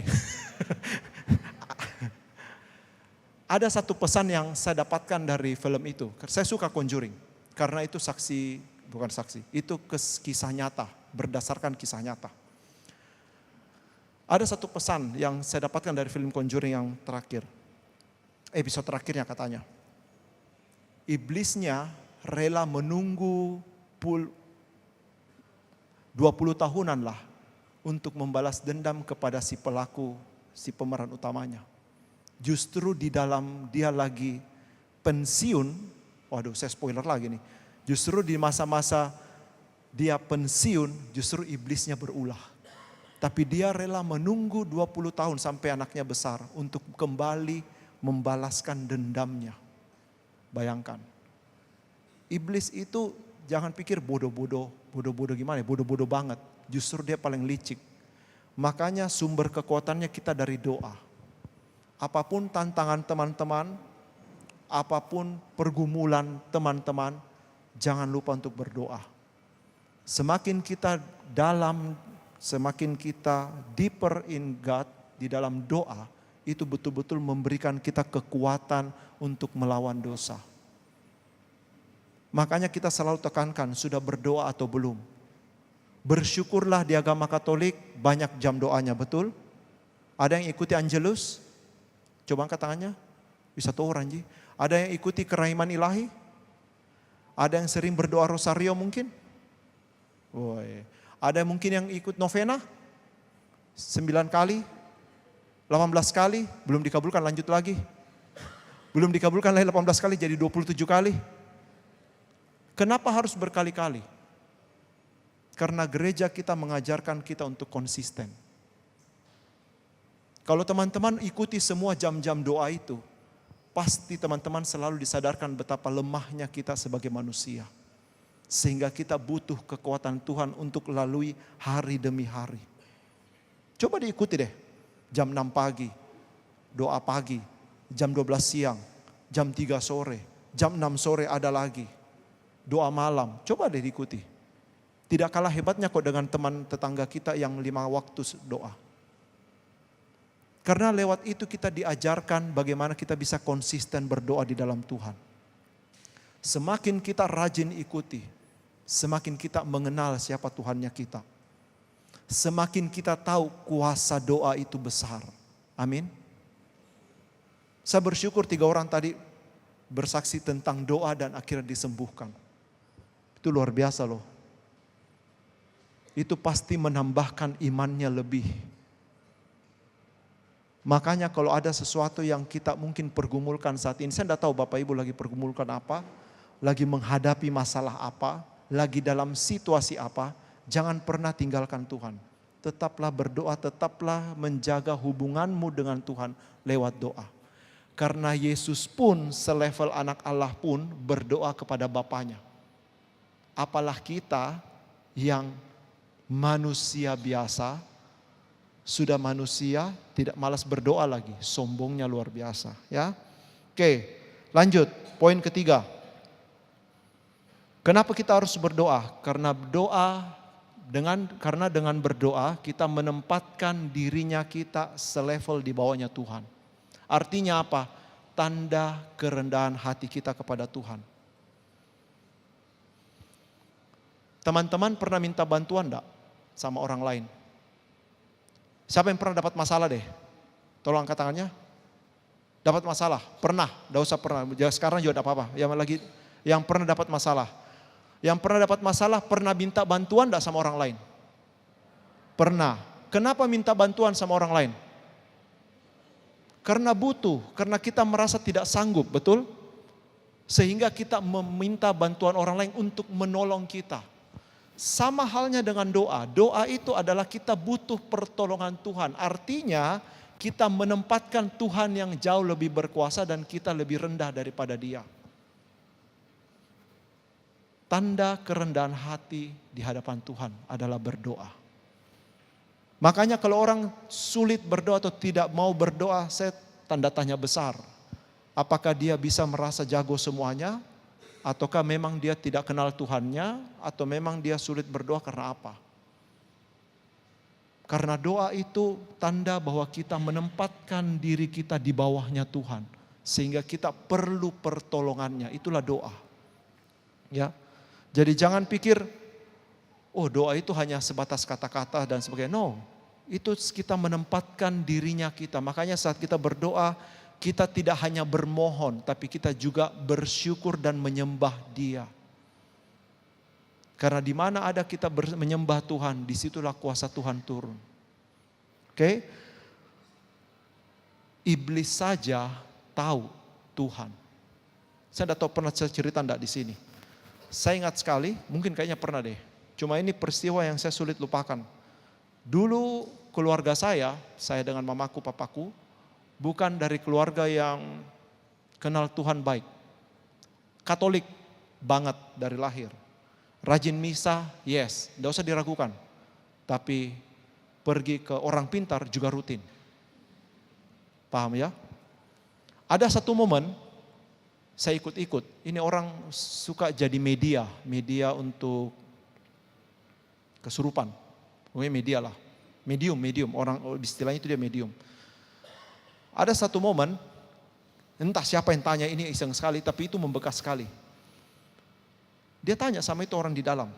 Ada satu pesan yang saya dapatkan dari film itu. Saya suka Conjuring. Karena itu itu kisah nyata. Berdasarkan kisah nyata. Ada satu pesan yang saya dapatkan dari film Conjuring yang terakhir. Episode terakhirnya katanya. Iblisnya rela menunggu 20 tahunan lah untuk membalas dendam kepada si pelaku, si pemeran utamanya. Justru di dalam dia lagi pensiun, waduh saya spoiler lagi nih. Justru di masa-masa dia pensiun, justru iblisnya berulah. Tapi dia rela menunggu 20 tahun sampai anaknya besar untuk kembali membalaskan dendamnya. Bayangkan. Iblis itu jangan pikir bodoh-bodoh gimana ya, bodoh-bodoh banget. Justru dia paling licik. Makanya sumber kekuatannya kita dari doa. Apapun tantangan teman-teman, apapun pergumulan teman-teman, jangan lupa untuk berdoa. Semakin kita semakin kita deeper in God, di dalam doa, itu betul-betul memberikan kita kekuatan untuk melawan dosa. Makanya kita selalu tekankan, sudah berdoa atau belum? Bersyukurlah di agama Katolik banyak jam doanya, betul? Ada yang ikuti Angelus? Coba angkat tangannya. Bisa tuh orang Ji. Ada yang ikuti kerahiman ilahi? Ada yang sering berdoa rosario mungkin? Woy. Ada mungkin yang ikut novena? 9 kali? 18 kali? Belum dikabulkan, lanjut lagi. Belum dikabulkan lagi 18 kali jadi 27 kali. Kenapa harus berkali-kali? Karena gereja kita mengajarkan kita untuk konsisten. Kalau teman-teman ikuti semua jam-jam doa itu, pasti teman-teman selalu disadarkan betapa lemahnya kita sebagai manusia. Sehingga kita butuh kekuatan Tuhan untuk lalui hari demi hari. Coba diikuti deh. jam 6 pagi, doa pagi, jam 12 siang, jam 3 sore, jam 6 sore ada lagi. Doa malam, coba deh diikuti. Tidak kalah hebatnya kok dengan teman tetangga kita yang 5 waktu doa. Karena lewat itu kita diajarkan bagaimana kita bisa konsisten berdoa di dalam Tuhan. Semakin kita rajin ikuti, semakin kita mengenal siapa Tuhannya kita. Semakin kita tahu kuasa doa itu besar. Amin. Saya bersyukur 3 orang tadi bersaksi tentang doa dan akhirnya disembuhkan. Itu luar biasa loh. Itu pasti menambahkan imannya lebih. Makanya kalau ada sesuatu yang kita mungkin pergumulkan saat ini, saya tidak tahu Bapak Ibu lagi pergumulkan apa, lagi menghadapi masalah apa, lagi dalam situasi apa, jangan pernah tinggalkan Tuhan. Tetaplah berdoa, tetaplah menjaga hubunganmu dengan Tuhan lewat doa. Karena Yesus pun selevel anak Allah pun berdoa kepada Bapanya. Apalah kita yang manusia biasa, sudah manusia tidak malas berdoa lagi, sombongnya luar biasa ya. Oke, lanjut poin ketiga. Kenapa kita harus berdoa? Karena dengan berdoa kita menempatkan dirinya kita selevel di bawahnya Tuhan. Artinya apa? Tanda kerendahan hati kita kepada Tuhan. Teman-teman pernah minta bantuan enggak sama orang lain? Siapa yang pernah dapat masalah deh? Tolong angkat tangannya. Dapat masalah? Pernah? Tidak usah pernah. Sekarang juga tidak apa-apa. Yang pernah dapat masalah. Yang pernah dapat masalah pernah minta bantuan tidak sama orang lain? Pernah. Kenapa minta bantuan sama orang lain? Karena butuh. Karena kita merasa tidak sanggup, betul? Sehingga kita meminta bantuan orang lain untuk menolong kita. Sama halnya dengan doa. Doa itu adalah kita butuh pertolongan Tuhan. Artinya kita menempatkan Tuhan yang jauh lebih berkuasa dan kita lebih rendah daripada Dia. Tanda kerendahan hati di hadapan Tuhan adalah berdoa. Makanya kalau orang sulit berdoa atau tidak mau berdoa, saya tanda tanya besar. Apakah dia bisa merasa jago semuanya? Ataukah memang dia tidak kenal Tuhannya, atau memang dia sulit berdoa karena apa? Karena doa itu tanda bahwa kita menempatkan diri kita di bawahnya Tuhan. Sehingga kita perlu pertolongannya, itulah doa. Ya, jadi jangan pikir, oh doa itu hanya sebatas kata-kata dan sebagainya. No, itu kita menempatkan dirinya kita. Makanya saat kita berdoa, kita tidak hanya bermohon, tapi kita juga bersyukur dan menyembah Dia. Karena di mana ada kita menyembah Tuhan, disitulah kuasa Tuhan turun. Oke? Iblis saja tahu Tuhan. Saya tidak tahu pernah saya cerita enggak di sini. Saya ingat sekali, mungkin kayaknya pernah deh. Cuma ini peristiwa yang saya sulit lupakan. Dulu keluarga saya dengan mamaku, papaku, bukan dari keluarga yang kenal Tuhan baik. Katolik banget dari lahir. Rajin misa, yes, tidak usah diragukan. Tapi pergi ke orang pintar juga rutin. Paham ya? Ada satu momen saya ikut-ikut. Ini orang suka jadi media untuk kesurupan. Pokoknya media lah. Medium, orang istilahnya itu dia medium. Ada satu momen, entah siapa yang tanya, ini iseng sekali, tapi itu membekas sekali. Dia tanya sama itu orang di dalam,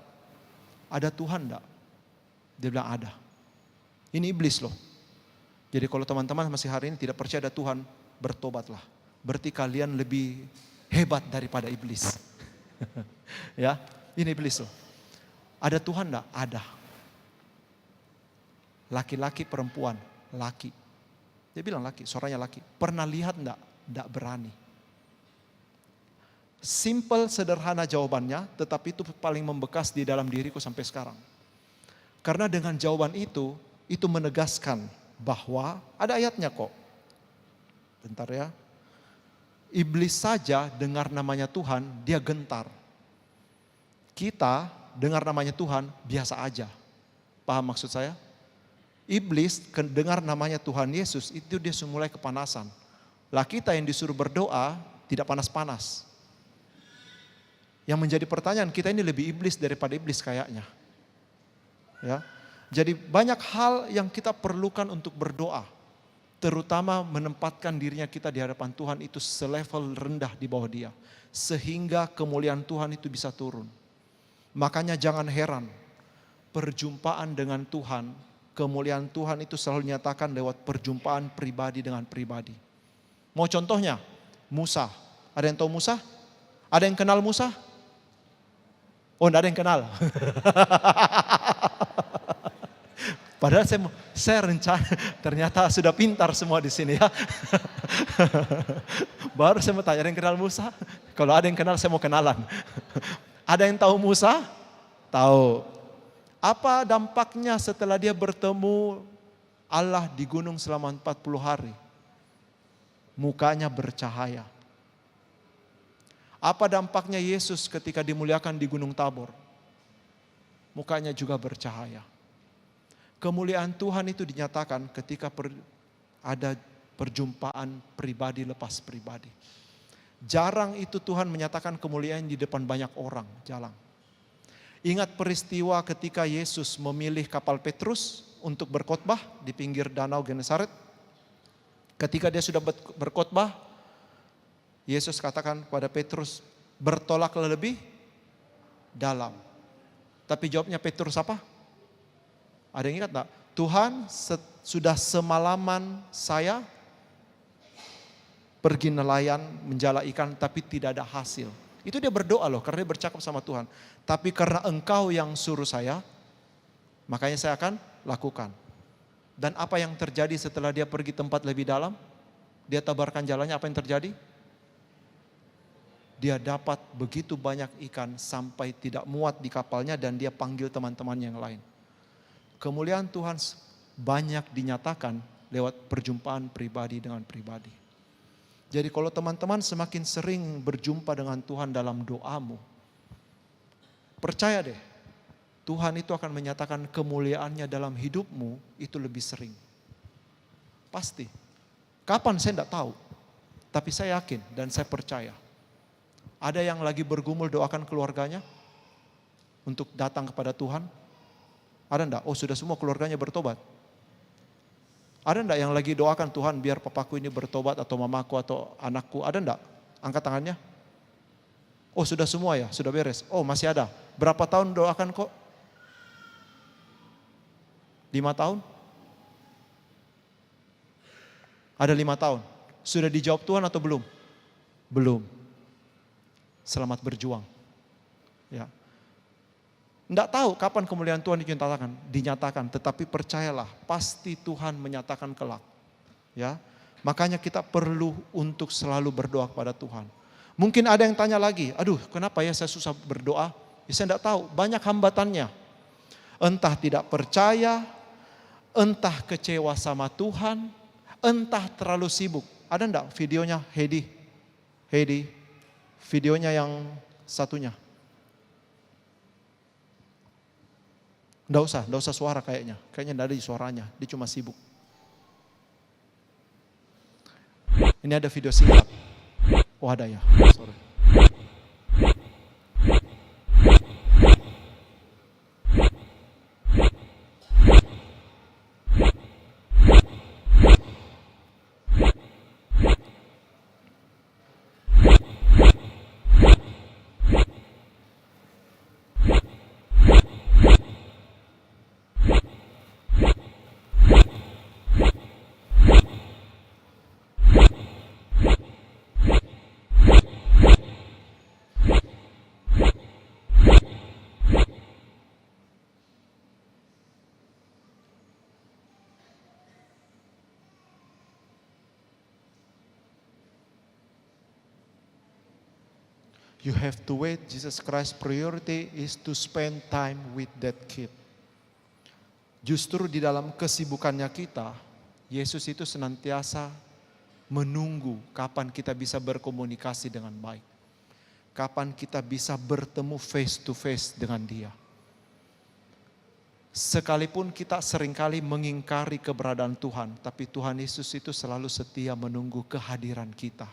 ada Tuhan enggak? Dia bilang ada. Ini iblis loh. Jadi kalau teman-teman masih hari ini tidak percaya ada Tuhan, bertobatlah. Berarti kalian lebih hebat daripada iblis. Ya, ini iblis loh. Ada Tuhan enggak? Ada. Laki-laki, perempuan, laki. Dia bilang laki, suaranya laki. Pernah lihat enggak? Enggak berani. Simple, sederhana jawabannya, tetapi itu paling membekas di dalam diriku sampai sekarang. Karena dengan jawaban itu menegaskan bahwa, ada ayatnya kok. Bentar ya. Iblis saja dengar namanya Tuhan, dia gentar. Kita dengar namanya Tuhan, biasa aja. Paham maksud saya? Iblis dengar namanya Tuhan Yesus, itu dia mulai kepanasan. Lah kita yang disuruh berdoa tidak panas-panas. Yang menjadi pertanyaan, kita ini lebih iblis daripada iblis kayaknya. Ya. Jadi banyak hal yang kita perlukan untuk berdoa. Terutama menempatkan dirinya kita di hadapan Tuhan itu selevel rendah di bawah Dia. Sehingga kemuliaan Tuhan itu bisa turun. Makanya jangan heran, perjumpaan dengan Tuhan, kemuliaan Tuhan itu selalu dinyatakan lewat perjumpaan pribadi dengan pribadi. Mau contohnya, Musa. Ada yang tahu Musa? Ada yang kenal Musa? Oh, enggak ada yang kenal. Padahal saya rencana, ternyata sudah pintar semua di sini ya. Baru saya mau tanya, ada yang kenal Musa? Kalau ada yang kenal, saya mau kenalan. Ada yang tahu Musa? Tahu. Apa dampaknya setelah dia bertemu Allah di gunung selama 40 hari? Mukanya bercahaya. Apa dampaknya Yesus ketika dimuliakan di Gunung Tabor? Mukanya juga bercahaya. Kemuliaan Tuhan itu dinyatakan ketika ada perjumpaan pribadi lepas pribadi. Jarang itu Tuhan menyatakan kemuliaan di depan banyak orang, jarang. Ingat peristiwa ketika Yesus memilih kapal Petrus untuk berkhotbah di pinggir danau Genesaret. Ketika dia sudah berkhotbah, Yesus katakan kepada Petrus, bertolaklah lebih dalam. Tapi jawabnya Petrus apa? Ada yang ingat enggak? Tuhan, sudah semalaman saya pergi nelayan menjala ikan tapi tidak ada hasil. Itu dia berdoa loh, karena dia bercakap sama Tuhan. Tapi karena engkau yang suruh saya, makanya saya akan lakukan. Dan apa yang terjadi setelah dia pergi tempat lebih dalam? Dia tabarkan jalannya, apa yang terjadi? Dia dapat begitu banyak ikan sampai tidak muat di kapalnya dan dia panggil teman-teman yang lain. Kemuliaan Tuhan banyak dinyatakan lewat perjumpaan pribadi dengan pribadi. Jadi kalau teman-teman semakin sering berjumpa dengan Tuhan dalam doamu, percaya deh, Tuhan itu akan menyatakan kemuliaannya dalam hidupmu itu lebih sering. Pasti. Kapan saya tidak tahu, tapi saya yakin dan saya percaya. Ada yang lagi bergumul doakan keluarganya untuk datang kepada Tuhan? Ada enggak? Oh, sudah semua keluarganya bertobat. Ada enggak yang lagi doakan Tuhan biar papaku ini bertobat atau mamaku atau anakku? Ada enggak? Angkat tangannya. Oh, sudah semua ya, sudah beres. Oh, masih ada. Berapa tahun doakan kok? 5 tahun? Ada 5 tahun. Sudah dijawab Tuhan atau belum? Belum. Selamat berjuang. Ya. Tidak tahu kapan kemuliaan Tuhan dinyatakan, tetapi percayalah, pasti Tuhan menyatakan kelak. Ya, makanya kita perlu untuk selalu berdoa kepada Tuhan. Mungkin ada yang tanya lagi, aduh kenapa ya saya susah berdoa? Ya, saya tidak tahu, banyak hambatannya. Entah tidak percaya, entah kecewa sama Tuhan, entah terlalu sibuk. Ada enggak videonya Heidi, videonya yang satunya. Nggak usah suara kayaknya nggak ada di suaranya, dia cuma sibuk. Ini ada video singkat. Oh ada ya, sorry. You have to wait. Jesus Christ priority is to spend time with that kid. Justru di dalam kesibukannya kita, Yesus itu senantiasa menunggu kapan kita bisa berkomunikasi dengan baik. Kapan kita bisa bertemu face to face dengan Dia. Sekalipun kita seringkali mengingkari keberadaan Tuhan, tapi Tuhan Yesus itu selalu setia menunggu kehadiran kita.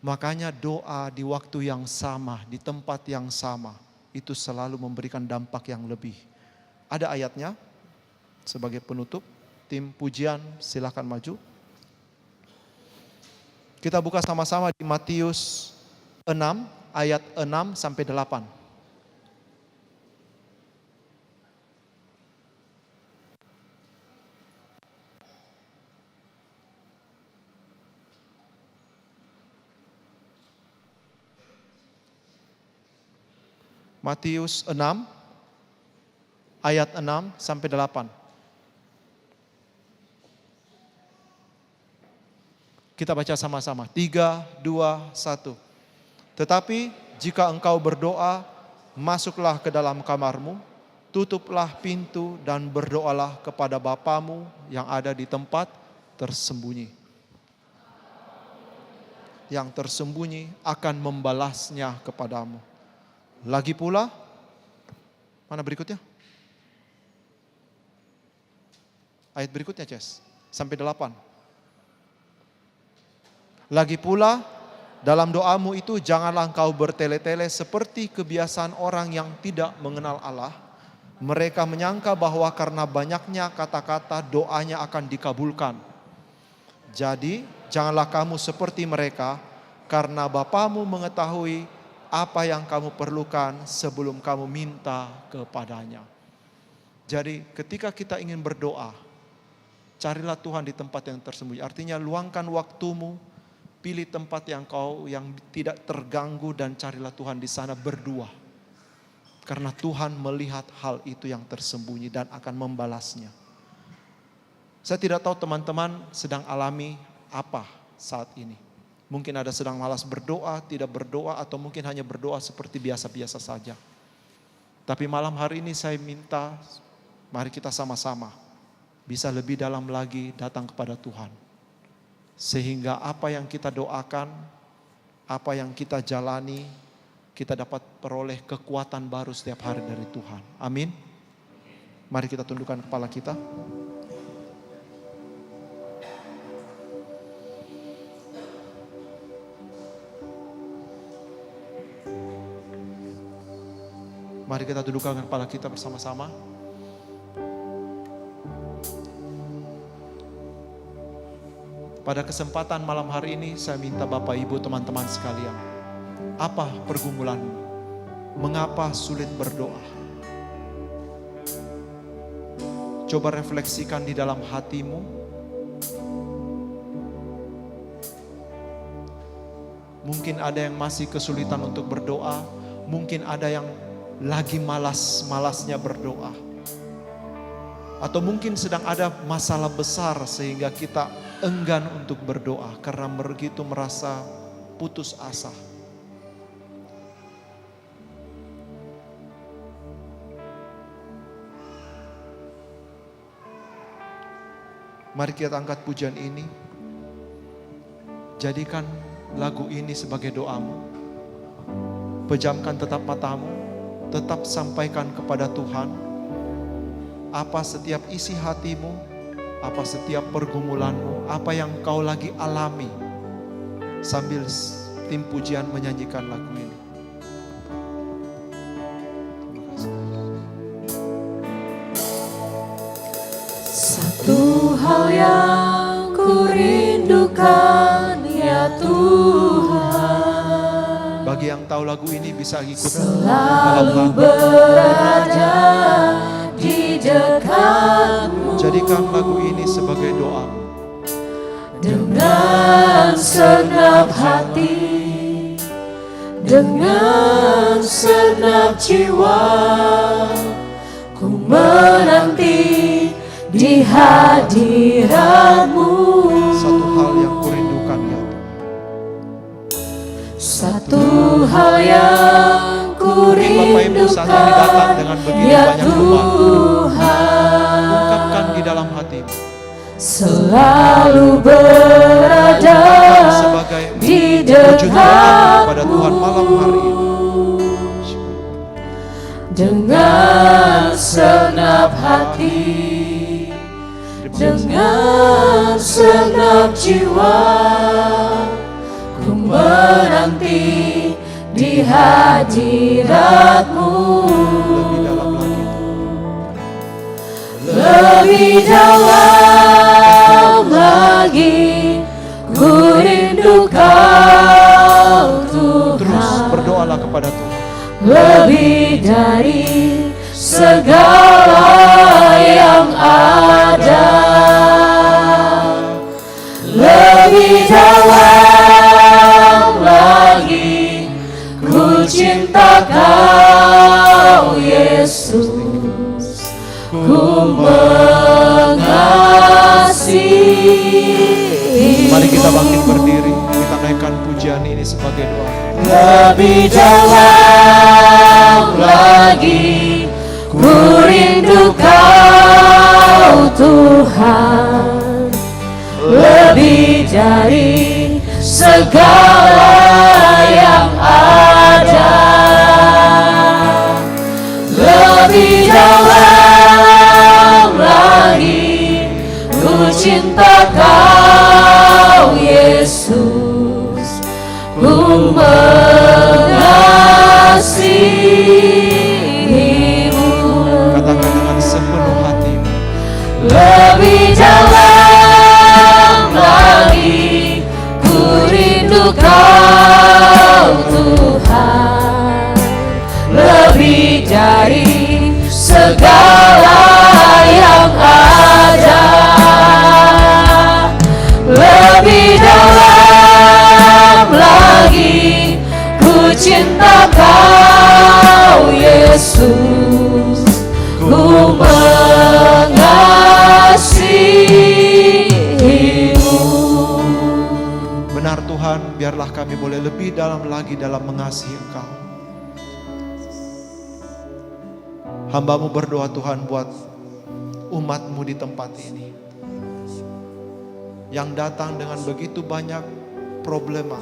Makanya doa di waktu yang sama, di tempat yang sama, itu selalu memberikan dampak yang lebih. Ada ayatnya sebagai penutup. Tim pujian silakan maju. Kita buka sama-sama di Matius 6 ayat 6 sampai 8. Matius 6 ayat 6 sampai 8. Kita baca sama-sama. 3, 2, 1. Tetapi jika engkau berdoa, masuklah ke dalam kamarmu, tutuplah pintu dan berdoalah kepada Bapamu yang ada di tempat tersembunyi. Yang tersembunyi akan membalasnya kepadamu. Lagi pula, mana berikutnya? Ayat berikutnya, Ces. Sampai 8. Lagi pula, dalam doamu itu janganlah engkau bertele-tele seperti kebiasaan orang yang tidak mengenal Allah. Mereka menyangka bahwa karena banyaknya kata-kata doanya akan dikabulkan. Jadi, janganlah kamu seperti mereka, karena Bapamu mengetahui apa yang kamu perlukan sebelum kamu minta kepadanya. Jadi ketika kita ingin berdoa, carilah Tuhan di tempat yang tersembunyi. Artinya luangkan waktumu, pilih tempat yang tidak terganggu dan carilah Tuhan di sana berdua. Karena Tuhan melihat hal itu yang tersembunyi dan akan membalasnya. Saya tidak tahu teman-teman sedang alami apa saat ini. Mungkin ada sedang malas berdoa, tidak berdoa, atau mungkin hanya berdoa seperti biasa-biasa saja. Tapi malam hari ini saya minta, mari kita sama-sama bisa lebih dalam lagi datang kepada Tuhan. Sehingga apa yang kita doakan, apa yang kita jalani, kita dapat peroleh kekuatan baru setiap hari dari Tuhan. Amin. Mari kita tundukkan kepala kita. Mari kita dudukkan kepala kita bersama-sama. Pada kesempatan malam hari ini saya minta Bapak Ibu teman-teman sekalian. Apa pergumulanmu? Mengapa sulit berdoa? Coba refleksikan di dalam hatimu. Mungkin ada yang masih kesulitan untuk berdoa. Mungkin ada yang lagi malas-malasnya berdoa. Atau mungkin sedang ada masalah besar sehingga kita enggan untuk berdoa karena begitu merasa putus asa. Mari kita angkat pujian ini. Jadikan lagu ini sebagai doamu. Pejamkan tetap matamu. Tetap sampaikan kepada Tuhan apa setiap isi hatimu, apa setiap pergumulanmu, apa yang kau lagi alami. Sambil tim pujian menyanyikan lagu ini. Satu hal yang ku rindukan ya Tuhan, bagi yang tahu lagu ini bisa ikut selalu berada di dekatmu. Jadikan lagu ini sebagai doa. Dengan segenap hati, dengan segenap jiwa, ku menanti di hadiratmu. Satu hal yang kurindukan ya Tuhan. Satu hal yang ku Bapak Ibu saat ini datang dengan begitu ya banyak umat. Tuhan, Ungkapkan di dalam hatimu. selalu berada Sebagai di wujud doa kepada dekatmu. Tuhan malam hari ini. Dengan setiap hati dengan segenap jiwa ku menanti di hadirat-Mu. Lebih dalam lagi ku rindu Kau Tuhan. Terus berdoalah kepada Tuhan. Lebih dari segala yang ada, lebih dalam lagi ku cinta Kau Yesus, ku mengasihi. Mari kita bangkit berdiri, kita naikkan pujian ini sebagai doa. Lebih dalam lagi ku rindu Kau Tuhan, lebih dari segala yang ada, lebih dalam lagi ku cinta Kau Yesus, ku mengasihi-Mu. Katakan dengan sepenuh hatimu. Lebih dalam lagi ku rindu Kau Tuhan, lebih dari segala yang ada, lebih dalam lagi ku cinta Kau Yesus, ku mengasihi-Mu. Benar Tuhan, biarlah kami boleh lebih dalam lagi dalam mengasihi Engkau. Hamba-Mu berdoa Tuhan buat umat-Mu di tempat ini, yang datang dengan begitu banyak problema,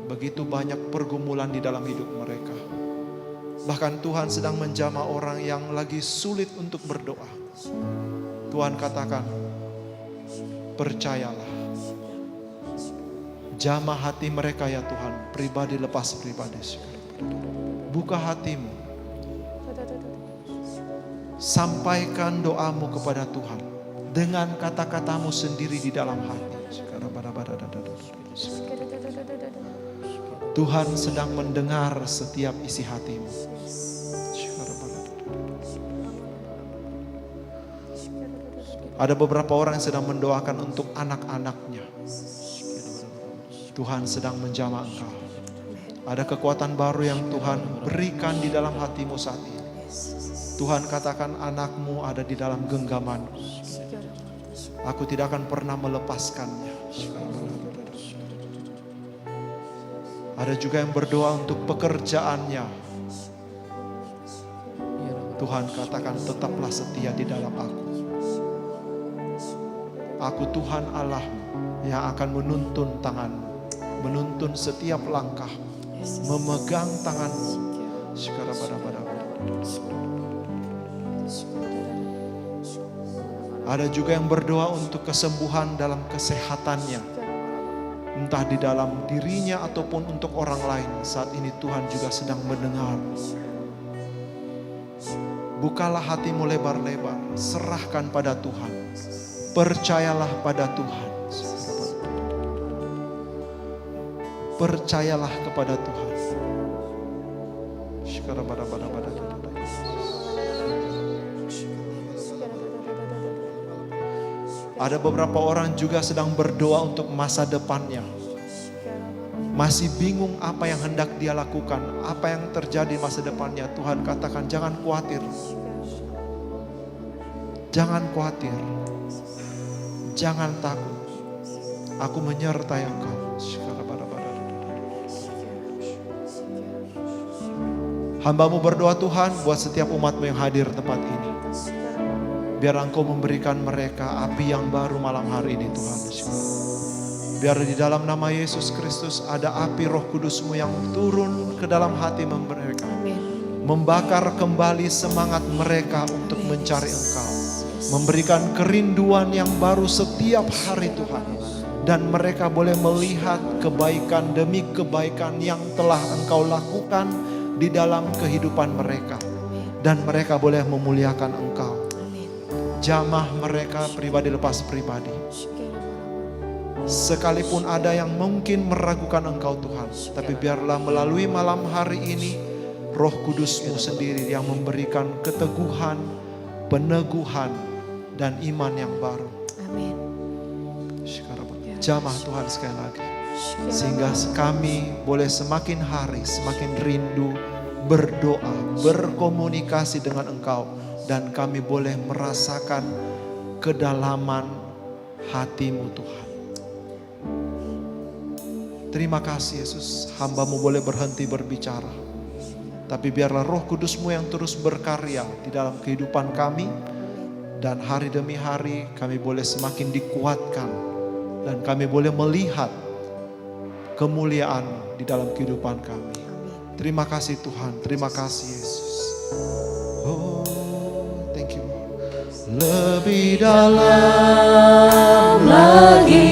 begitu banyak pergumulan di dalam hidup mereka. Bahkan Tuhan sedang menjamah orang yang lagi sulit untuk berdoa. Tuhan katakan, percayalah. Jamah hati mereka ya Tuhan, pribadi lepas pribadi. Buka hatimu. Sampaikan doamu kepada Tuhan dengan kata-katamu sendiri di dalam hati. Tuhan sedang mendengar setiap isi hatimu. Ada beberapa orang yang sedang mendoakan untuk anak-anaknya. Tuhan sedang menjamah engkau. Ada kekuatan baru yang Tuhan berikan di dalam hatimu saat ini. Tuhan katakan, anakmu ada di dalam genggamanku. Aku tidak akan pernah melepaskannya. Ada juga yang berdoa untuk pekerjaannya. Tuhan katakan, tetaplah setia di dalam aku. Aku Tuhan Allahmu yang akan menuntun tanganmu, menuntun setiap langkah, memegang tanganmu. Ada juga yang berdoa untuk kesembuhan dalam kesehatannya, entah di dalam dirinya ataupun untuk orang lain. Saat ini Tuhan juga sedang mendengar. Bukalah hatimu lebar-lebar, serahkan pada Tuhan, percayalah pada Tuhan, percayalah kepada Tuhan. Ada beberapa orang juga sedang berdoa untuk masa depannya. Masih bingung apa yang hendak dia lakukan, apa yang terjadi masa depannya. Tuhan katakan, jangan khawatir. Jangan khawatir. Jangan takut. Aku menyertai engkau. Hamba-Mu berdoa Tuhan buat setiap umat-Mu yang hadir tempat ini. Biar Engkau memberikan mereka api yang baru malam hari ini Tuhan. Biar di dalam nama Yesus Kristus ada api Roh Kudus-Mu yang turun ke dalam hati mereka. membakar kembali semangat mereka untuk mencari Engkau. Memberikan kerinduan yang baru setiap hari Tuhan. Dan mereka boleh melihat kebaikan demi kebaikan yang telah Engkau lakukan di dalam kehidupan mereka. Dan mereka boleh memuliakan Engkau. Jamah mereka pribadi lepas pribadi. Sekalipun ada yang mungkin meragukan Engkau Tuhan, tapi biarlah melalui malam hari ini Roh Kudus-Mu sendiri yang memberikan keteguhan, peneguhan, dan iman yang baru. Amin. Jamah Tuhan sekali lagi. Sehingga kami boleh semakin hari, semakin rindu, berdoa, berkomunikasi dengan Engkau. Dan kami boleh merasakan kedalaman hati-Mu Tuhan. Terima kasih Yesus, hamba-Mu boleh berhenti berbicara. Tapi biarlah Roh Kudus-Mu yang terus berkarya di dalam kehidupan kami. Dan hari demi hari kami boleh semakin dikuatkan. Dan kami boleh melihat kemuliaan-Mu di dalam kehidupan kami. Terima kasih Tuhan, terima kasih Yesus. Oh, thank you. Lebih dalam lagi